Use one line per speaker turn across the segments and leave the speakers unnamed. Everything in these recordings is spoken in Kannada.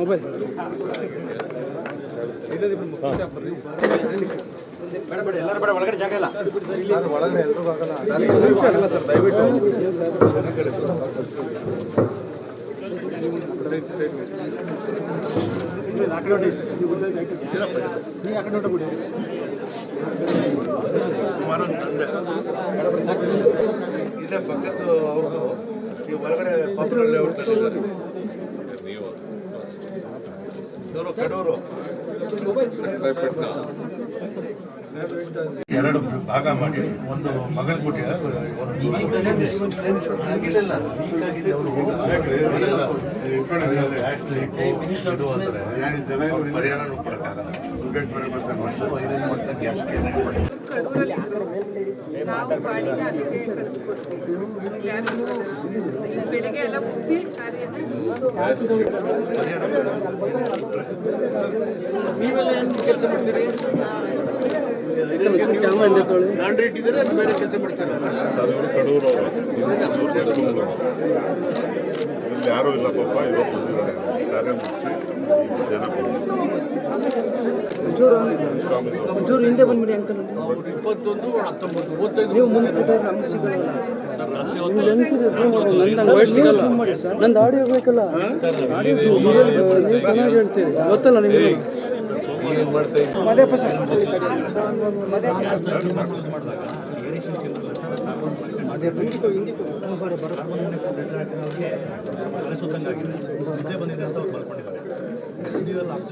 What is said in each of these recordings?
ಮೊಬೈಲ್ ಬೇಡ ಎಲ್ಲರೂ ಬೇಡ, ಒಳಗಡೆ ಜಾಗ ಇಲ್ಲ. ಒಳಗಡೆ ಎಲ್ಲರೂ ಆಗಲ್ಲ ಸರ್, ದಯವಿಟ್ಟು ಇದೇ ಪಕ್ಕದ ಅವ್ರದ್ದು ಈ ಹೊರಗಡೆ ಪತ್ರದಲ್ಲಿ ನೀವು ಕಡೂರು ಎರಡು ಭಾಗ ಮಾಡಿ ಒಂದು ಮಗನ ಕೊಟ್ಟಿ ಪರಿಹಾರ
ನಾವು ಬಾಡಿನ ಅದಕ್ಕೆ ಕಳಿಸ್ಕೊಡ್ತೀವಿ. ಯಾರು ಬೆಳಗ್ಗೆ ಎಲ್ಲ ಮುಗಿಸಿ ಕಾರ್ಯನ
ನೀವೆಲ್ಲ ಏನು ಕೆಲಸ ಮಾಡ್ತೀರಿ? ಲಾಂಡ್ರಿ ಇಟ್ಟಿದ್ದಾರೆ, ಅದು ಬೇರೆ ಕೆಲಸ ಮಾಡ್ತಾರೆ.
ಕಡೂರು ಯಾರೂ ಇಲ್ಲ ಪಾಪ, ಇವತ್ತು ಬಂದಿದ್ದಾರೆ ಕಾರ್ಯ ಮುಗಿಸಿ
ಒಂಚೂರು ಹಿಂದೆ ಬಂದ್ಬಿಡಿ ಅಂಕಲ್.
21, 19
ನೀವು ಮುಂದೆ ನಂದು ಆಡಿಯೋ ಬೇಕಲ್ಲ, ನೀವು ಚೆನ್ನಾಗಿ ಹೇಳ್ತೀರಿ ಗೊತ್ತಲ್ಲ ನಿಮಗೆ.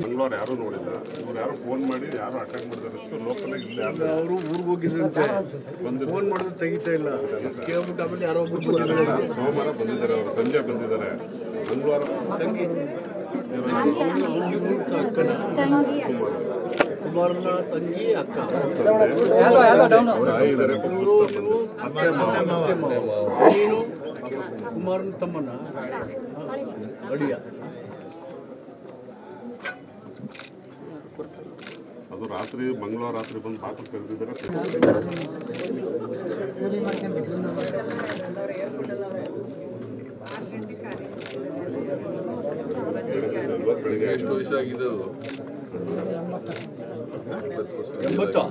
ಮಂಗಳವಾರ ಯಾರು ನೋಡಿಲ್ಲ, ಇವ್ರು ಯಾರು ಫೋನ್ ಮಾಡಿ ಯಾರು ಅಟೆಂಡ್ ಮಾಡಿದಾರೆ ಲೋಕಲ್ ಇಲ್ಲಿ
ಅವರು ಊರಿಗೆ ಹೋಗಿದ್ರಂತೆ, ಫೋನ್ ಮಾಡಿದ್ರೆ ತೆಗಿತಾ ಇಲ್ಲ. ಕೇಳ್ಬಿಟ್ಟು ಆಮೇಲೆ ಯಾರೋ
ಸೋಮವಾರ ಬಂದಿದ್ದಾರೆ, ಅವರು ಸಂಜೆ ಬಂದಿದ್ದಾರೆ. ಮಂಗಳವಾರ
ಕುಮಾರನ ತಂಗಿ ಅಕ್ಕ ನೀನು ಕುಮಾರನ ತಮ್ಮನ ಅಡಿಯ.
ಅದು ರಾತ್ರಿ ಮಂಗಳವಾರ ರಾತ್ರಿ ಬಂದು ಬಾಗಿಲು ತೆಗೆದಿದ್ದಾರೆ.
ಬೆಳಿಗ್ಗೆ ಎಷ್ಟು ವಯಸ್ಸಾಗಿದೆ?
80.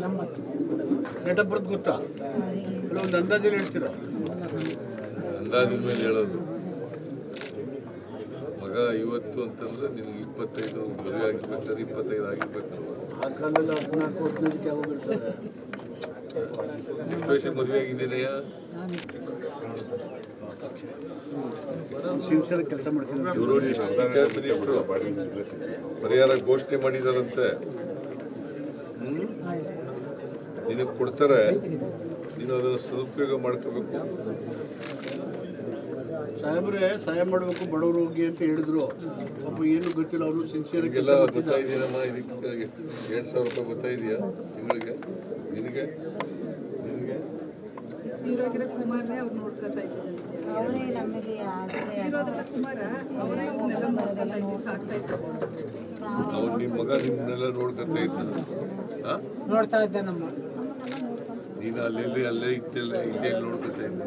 ಡೇಟ್ ಆಫ್ ಬರ್ತ್ ಗೊತ್ತಾ? ಇಲ್ಲ ಒಂದು ಅಂದಾಜಲ್ಲಿ ಹೇಳ್ತೀರಾ?
ಅಂದಾಜಿನ ಮೇಲೆ ಹೇಳೋದು. ಮಗ ಇವತ್ತು ಅಂತಂದ್ರೆ ನಿನಗೆ 25 ಮದುವೆ ಆಗಿರ್ಬೇಕಾದ್ರೆ 25 ಆಗಿರ್ಬೇಕಲ್ವ?
ಆ ಕಾಲದಲ್ಲಿ 14, 15ಕ್ಕೆ ಆಗೋಗಿರ್ತಾರೆ.
ಎಷ್ಟು ವಯಸ್ಸಿಗೆ ಮದುವೆ ಆಗಿದ್ದೀನಯ್ಯ?
ಸಿನ್ಸಿಯರ್ ಕೆಲಸ ಮಾಡ್ತಿದ್ದಾರೆ.
ಪರಿಹಾರ ಘೋಷಣೆ ಮಾಡಿದಾರಂತೆ, ನಿನಗೆ ಕೊಡ್ತಾರೆ, ನೀನು ಅದನ್ನು ಸದುಪಯೋಗ ಮಾಡ್ಕೋಬೇಕು.
ಸಾಹೇಬ್ರೆ ಸಹಾಯ ಮಾಡಬೇಕು ಬಡವರು ಹೋಗಿ ಅಂತ ಹೇಳಿದ್ರು. ಪಾಪ ಏನು ಗೊತ್ತಿಲ್ಲ, ಅವರು ಸಿನ್ಸಿಯರ್
ಎಲ್ಲ ಗೊತ್ತಾಯಿದೆಯಮ್ಮ. ಇದಕ್ಕೆ 2,000 ರೂಪಾಯಿ ಗೊತ್ತಾಯಿದೆಯಾ ತಿಂಗಳಿಗೆ? ನಿನಗೆ
ಇರೋಗಿರೋ ಕುಮಾರನೇ ಅವ್ರು ನೋಡ್ಕೊತಾ ಇದ್ದಾರೆ. ಇರೋದ್ರಲ್ಲ ಕುಮಾರ ಅವರೇ ಇವನ್ನೆಲ್ಲ ನೋಡ್ಕೊತಾ ಇದ್ದೀವಿ, ಸಾಕ್ತಾ ಇದ್ದಾರೆ.
ಅವ್ನು ನಿಮ್ಮ ಮಗ ನಿಮ್ಮನ್ನೆಲ್ಲ ನೋಡ್ಕೊತಾ ಇದ್ದ?
ನೋಡ್ತಾ ಇದ್ದೆ ನಮ್ಮ
ನೀನು ಅಲ್ಲೇ ಇದ್ದೆಲ್ಲ ಇಲ್ಲೇ ನೋಡ್ಕೊತಾ ಇದ್ದ?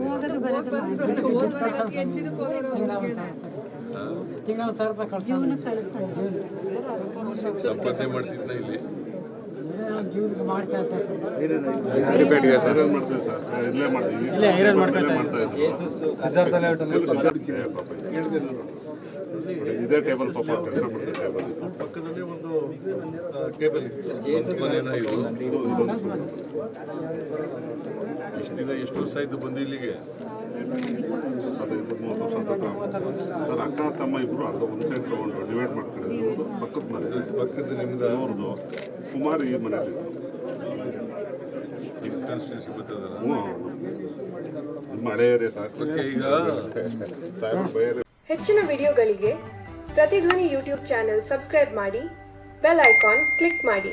ತಿಂಗಳ 1,000 ರೂಪಾಯಿ
ಸಂಪಾದನೆ ಮಾಡ್ತಿದ್ನ ಇಲ್ಲಿ?
ಜೀವನಕ್ಕೆ ಮಾಡ್ತಾ ಇರ್ತಾರೆ
ಸಿದ್ಧಾರ್ಥ
ಇದೇ ಟೇಬಲ್ ಪಾಪ ಕೆಲಸ ಮಾಡ್ತಾರೆ.
ಪಕ್ಕದಲ್ಲಿ ಒಂದು ಟೇಬಲ್
ಮನೇನ ಇದು? ಎಷ್ಟು ವರ್ಷ ಆಯ್ತು ಬಂದು ಇಲ್ಲಿಗೆ?
30 ವರ್ಷ ಸರ್. ಅಕ್ಕ ತಮ್ಮ ಇಬ್ರು ಅರ್ಧ ಒಂದು ಸೈಡ್ ತಗೊಂಡು ಡಿವೈಡ್ ಮಾಡ್ಕೊಂಡಿದ್ದು. ಪಕ್ಕದ ಮನೆ
ಪಕ್ಕದ ನಿಮ್ದು
ಅವ್ರದ್ದು ಕುಮಾರ್ ಈ ಮನೆಯಲ್ಲಿ
ಕಾನ್ಸ್ಟಿಟ್ಯೂನ್ಸಿ ಗೊತ್ತದಲ್ಲ?
ನಿಮ್ಮ ಹಳೆ ಏರಿಯಾ ಸಾಕು.
ಈಗ
ಹೆಚ್ಚಿನ ವಿಡಿಯೋಗಳಿಗೆ ಪ್ರತಿಧ್ವನಿ ಯೂಟ್ಯೂಬ್ ಚಾನೆಲ್ ಸಬ್ಸ್ಕ್ರೈಬ್ ಮಾಡಿ, ಬೆಲ್ ಐಕಾನ್ ಕ್ಲಿಕ್ ಮಾಡಿ.